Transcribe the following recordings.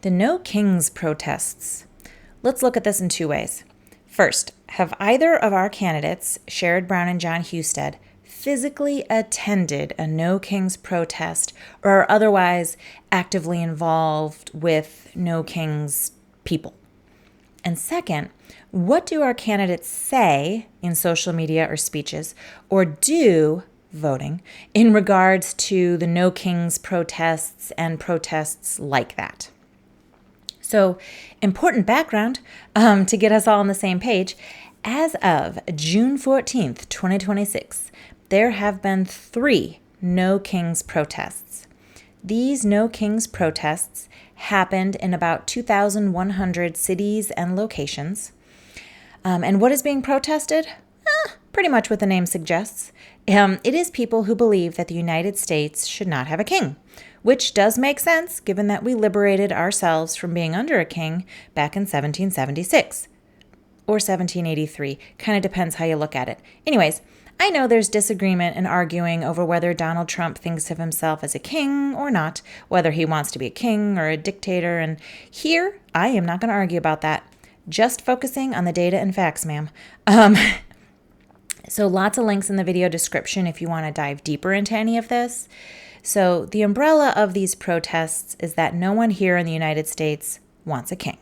The No Kings protests. Let's look at this in two ways. First, have either of our candidates, Sherrod Brown and John Husted, physically attended a No Kings protest or are otherwise actively involved with No Kings people? And second, what do our candidates say in social media or speeches, or do voting, in regards to the No Kings protests and protests like that? So, important background to get us all on the same page. As of June 14th, 2026, there have been 3 No Kings protests. These No Kings protests happened in about 2,100 cities and locations. And what is being protested? Pretty much what the name suggests. It is people who believe that the United States should not have a king, which does make sense given that we liberated ourselves from being under a king back in 1776 or 1783. Kind of depends how you look at it. Anyways, I know there's disagreement and arguing over whether Donald Trump thinks of himself as a king or not, whether he wants to be a king or a dictator, and here I am not going to argue about that. Just focusing on the data and facts, ma'am. So lots of links in the video description if you want to dive deeper into any of this. So the umbrella of these protests is that no one here in the United States wants a king.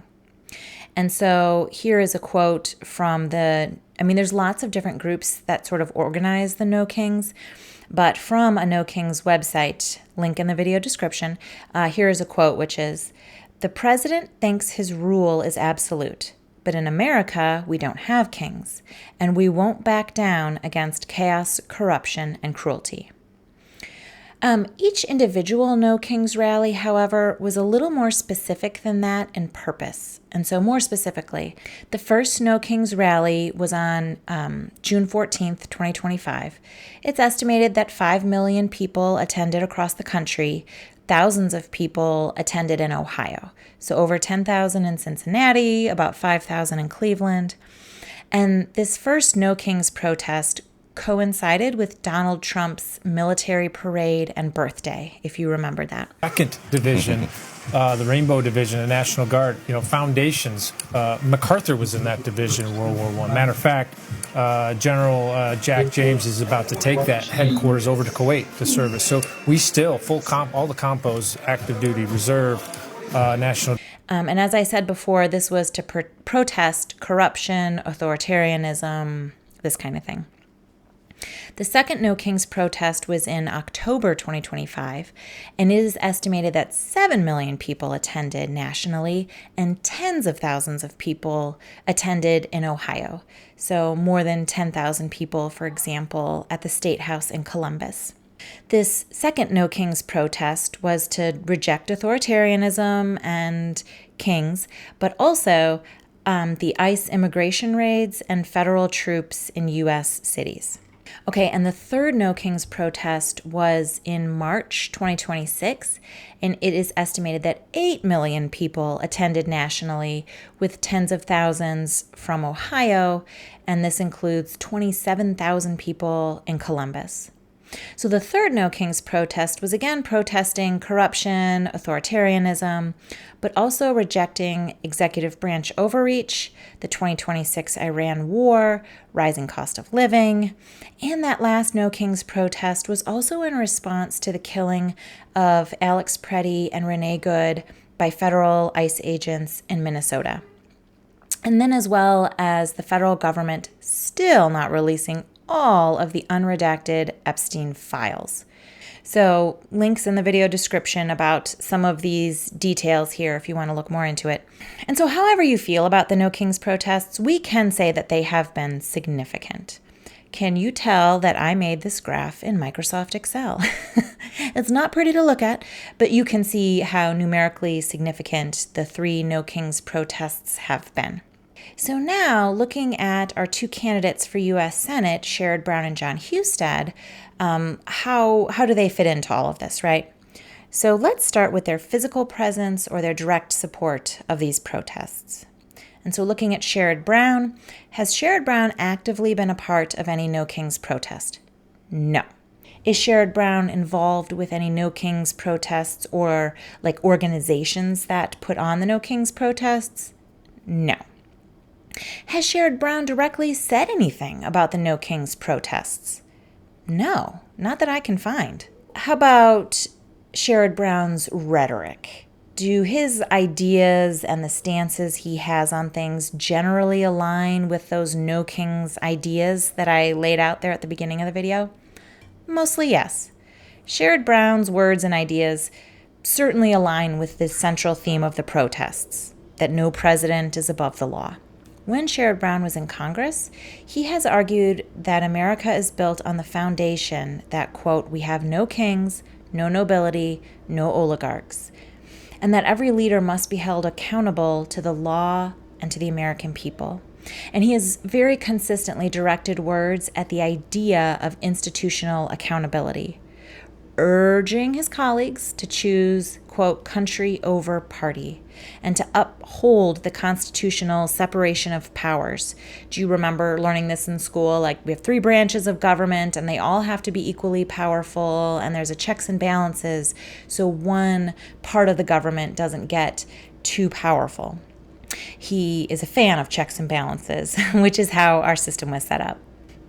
And so here is a quote from there's lots of different groups that sort of organize the No Kings, but from a No Kings website, link in the video description, here is a quote which is, "The president thinks his rule is absolute, but in America, we don't have kings, and we won't back down against chaos, corruption, and cruelty." Each individual No Kings rally, however, was a little more specific than that in purpose. And so more specifically, the first No Kings rally was on June 14th, 2025. It's estimated that 5 million people attended across the country. Thousands of people attended in Ohio. So over 10,000 in Cincinnati, about 5,000 in Cleveland. And this first No Kings protest coincided with Donald Trump's military parade and birthday, if you remember that. Second division, the Rainbow Division, the National Guard, foundations. MacArthur was in that division in World War I. Matter of fact, General Jack James is about to take that headquarters over to Kuwait to service. So we still, all the compos, active duty, reserve, national. And as I said before, this was to protest corruption, authoritarianism, this kind of thing. The second No Kings protest was in October 2025, and it is estimated that 7 million people attended nationally and tens of thousands of people attended in Ohio. So more than 10,000 people, for example, at the State House in Columbus. This second No Kings protest was to reject authoritarianism and kings, but also the ICE immigration raids and federal troops in U.S. cities. Okay, and the third No Kings protest was in March 2026, and it is estimated that 8 million people attended nationally, with tens of thousands from Ohio, and this includes 27,000 people in Columbus. So the third No Kings protest was again protesting corruption, authoritarianism, but also rejecting executive branch overreach, the 2026 Iran war, rising cost of living, and that last No Kings protest was also in response to the killing of Alex Preddy and Renee Good by federal ICE agents in Minnesota. And then as well as the federal government still not releasing all of the unredacted Epstein files. So links in the video description about some of these details here if you want to look more into it. And so however you feel about the No Kings protests, we can say that they have been significant. Can you tell that I made this graph in Microsoft Excel? It's not pretty to look at, but you can see how numerically significant the 3 No Kings protests have been. So now, looking at our 2 candidates for U.S. Senate, Sherrod Brown and John Husted, how do they fit into all of this, right? So let's start with their physical presence or their direct support of these protests. And so looking at Sherrod Brown, has Sherrod Brown actively been a part of any No Kings protest? No. Is Sherrod Brown involved with any No Kings protests or like organizations that put on the No Kings protests? No. Has Sherrod Brown directly said anything about the No Kings protests? No, not that I can find. How about Sherrod Brown's rhetoric? Do his ideas and the stances he has on things generally align with those No Kings ideas that I laid out there at the beginning of the video? Mostly yes. Sherrod Brown's words and ideas certainly align with the central theme of the protests, that no president is above the law. When Sherrod Brown was in Congress, he has argued that America is built on the foundation that, quote, we have no kings, no nobility, no oligarchs, and that every leader must be held accountable to the law and to the American people. And he has very consistently directed words at the idea of institutional accountability, urging his colleagues to choose, quote, country over party, and to uphold the constitutional separation of powers. Do you remember learning this in school? Like, we have 3 branches of government, and they all have to be equally powerful, and there's a checks and balances, so one part of the government doesn't get too powerful. He is a fan of checks and balances, which is how our system was set up.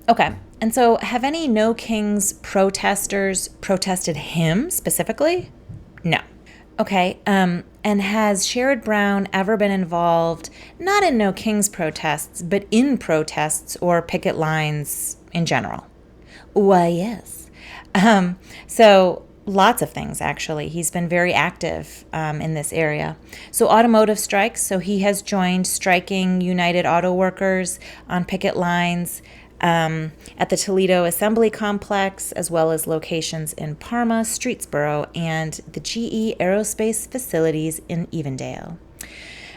Okay, and so have any No Kings protesters protested him specifically? No. Okay, and has Sherrod Brown ever been involved, not in No Kings protests, but in protests or picket lines in general? Why, yes. So lots of things, actually. He's been very active in this area. So automotive strikes, so he has joined striking United Auto Workers on picket lines at the Toledo Assembly Complex, as well as locations in Parma, Streetsboro, and the GE Aerospace facilities in Evendale.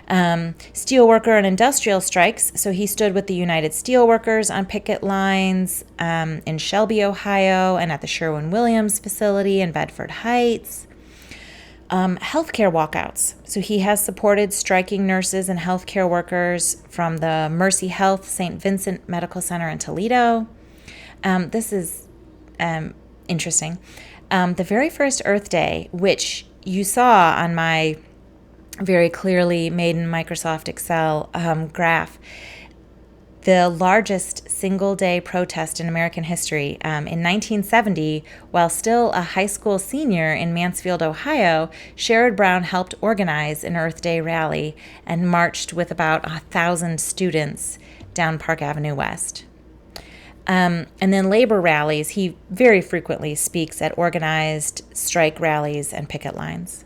Steelworker and industrial strikes, so he stood with the United Steelworkers on picket lines in Shelby, Ohio, and at the Sherwin-Williams facility in Bedford Heights. Healthcare walkouts, so he has supported striking nurses and healthcare workers from the Mercy Health St. Vincent Medical Center in Toledo. This is interesting. The very first Earth Day, which you saw on my very clearly made in Microsoft Excel graph, the largest single-day protest in American history. In 1970, while still a high school senior in Mansfield, Ohio, Sherrod Brown helped organize an Earth Day rally and marched with about 1,000 students down Park Avenue West. And then labor rallies, he very frequently speaks at organized strike rallies and picket lines.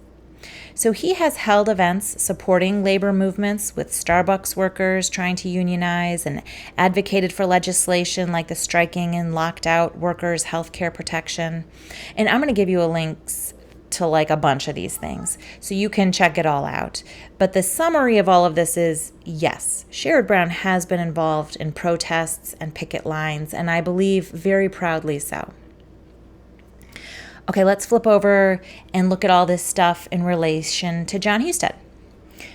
So he has held events supporting labor movements with Starbucks workers trying to unionize and advocated for legislation like the striking and locked out workers' health care protection. And I'm going to give you a links to like a bunch of these things so you can check it all out. But the summary of all of this is, yes, Sherrod Brown has been involved in protests and picket lines, and I believe very proudly so. Okay, let's flip over and look at all this stuff in relation to John Husted.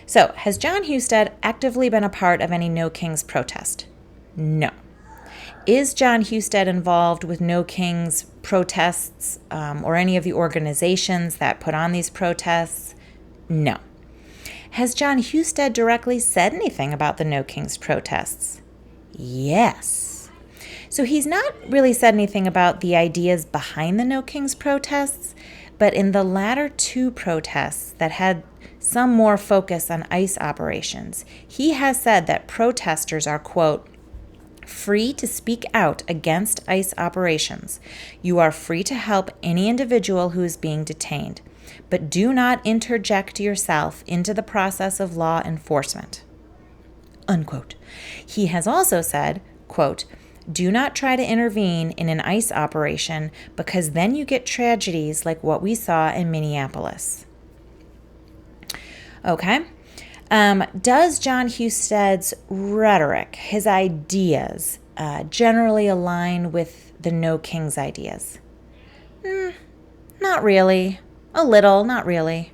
So, has John Husted actively been a part of any No Kings protest? No. Is John Husted involved with No Kings protests or any of the organizations that put on these protests? No. Has John Husted directly said anything about the No Kings protests? Yes. So he's not really said anything about the ideas behind the No Kings protests, but in the latter 2 protests that had some more focus on ICE operations, he has said that protesters are, quote, free to speak out against ICE operations. You are free to help any individual who is being detained, but do not interject yourself into the process of law enforcement, unquote. He has also said, quote, do not try to intervene in an ICE operation because then you get tragedies like what we saw in Minneapolis. Okay. Does John Husted's rhetoric, his ideas, generally align with the No Kings ideas? Not really. A little, not really.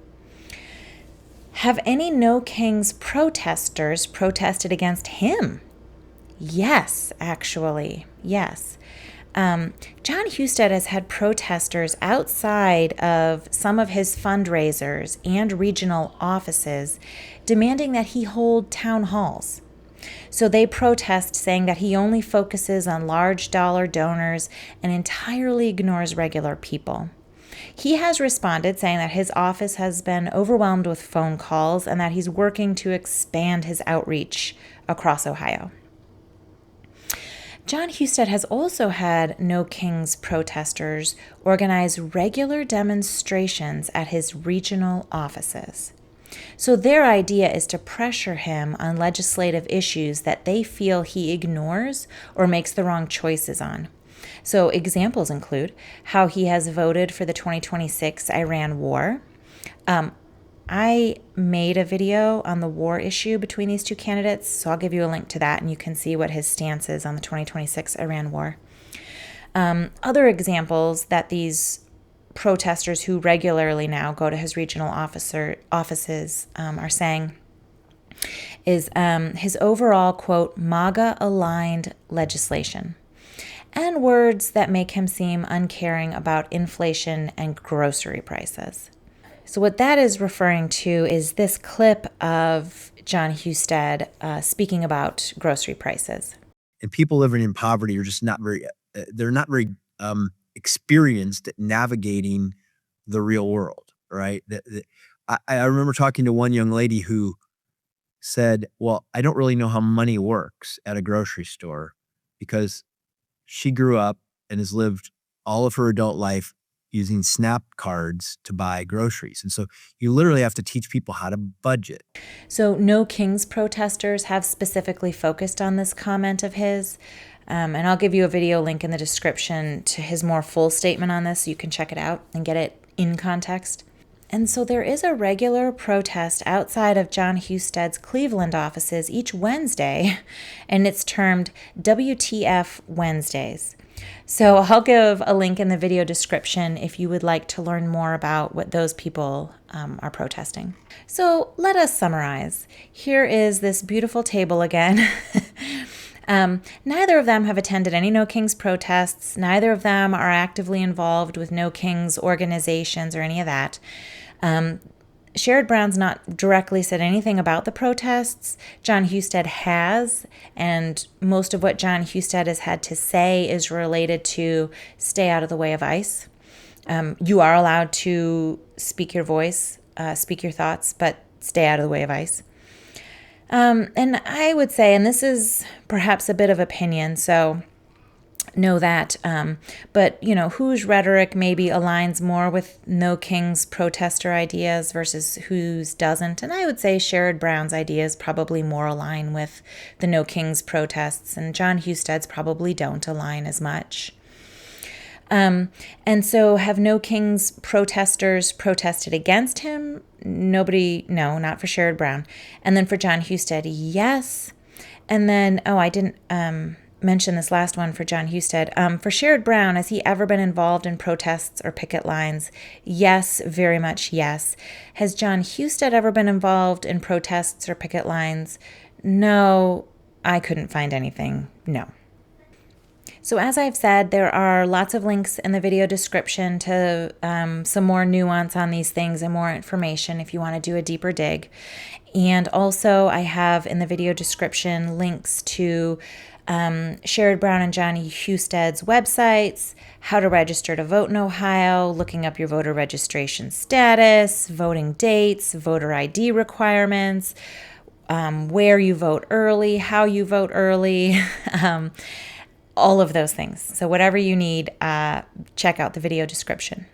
Have any No Kings protesters protested against him? Yes, actually, yes. John Husted has had protesters outside of some of his fundraisers and regional offices demanding that he hold town halls. So they protest, saying that he only focuses on large dollar donors and entirely ignores regular people. He has responded, saying that his office has been overwhelmed with phone calls and that he's working to expand his outreach across Ohio. John Husted has also had No Kings protesters organize regular demonstrations at his regional offices. So their idea is to pressure him on legislative issues that they feel he ignores or makes the wrong choices on. So examples include how he has voted for the 2026 Iran war. I made a video on the war issue between these two candidates, so I'll give you a link to that and you can see what his stance is on the 2026 Iran war. Other examples that these protesters who regularly now go to his regional offices are saying is his overall, quote, MAGA-aligned legislation, and words that make him seem uncaring about inflation and grocery prices. So what that is referring to is this clip of John Husted speaking about grocery prices. And people living in poverty are just not very, they're not very experienced at navigating the real world, right? I remember talking to one young lady who said, well, I don't really know how money works at a grocery store because she grew up and has lived all of her adult life using SNAP cards to buy groceries. And so you literally have to teach people how to budget. So No Kings protesters have specifically focused on this comment of his. And I'll give you a video link in the description to his more full statement on this so you can check it out and get it in context. And so there is a regular protest outside of John Husted's Cleveland offices each Wednesday, and it's termed WTF Wednesdays. So I'll give a link in the video description if you would like to learn more about what those people are protesting. So let us summarize. Here is this beautiful table again. Neither of them have attended any No Kings protests. Neither of them are actively involved with No Kings organizations or any of that. Sherrod Brown's not directly said anything about the protests. John Husted has, and most of what John Husted has had to say is related to stay out of the way of ICE. You are allowed to speak your voice, speak your thoughts, but stay out of the way of ICE. And I would say, and this is perhaps a bit of opinion, so know that, but, you know, whose rhetoric maybe aligns more with No Kings protester ideas versus whose doesn't. And I would say Sherrod Brown's ideas probably more align with the No Kings protests, and John Husted's probably don't align as much. And so have No Kings protesters protested against him? Nobody, no, not for Sherrod Brown. And then for John Husted, yes. And then, I didn't mention this last one for John Husted. For Sherrod Brown, has he ever been involved in protests or picket lines? Yes, very much yes. Has John Husted ever been involved in protests or picket lines? No, I couldn't find anything. No. So as I've said, there are lots of links in the video description to some more nuance on these things and more information if you want to do a deeper dig. And also I have in the video description links to Sherrod Brown and John Husted's websites, how to register to vote in Ohio, looking up your voter registration status, voting dates, voter ID requirements, where you vote early, how you vote early, all of those things. So whatever you need, check out the video description.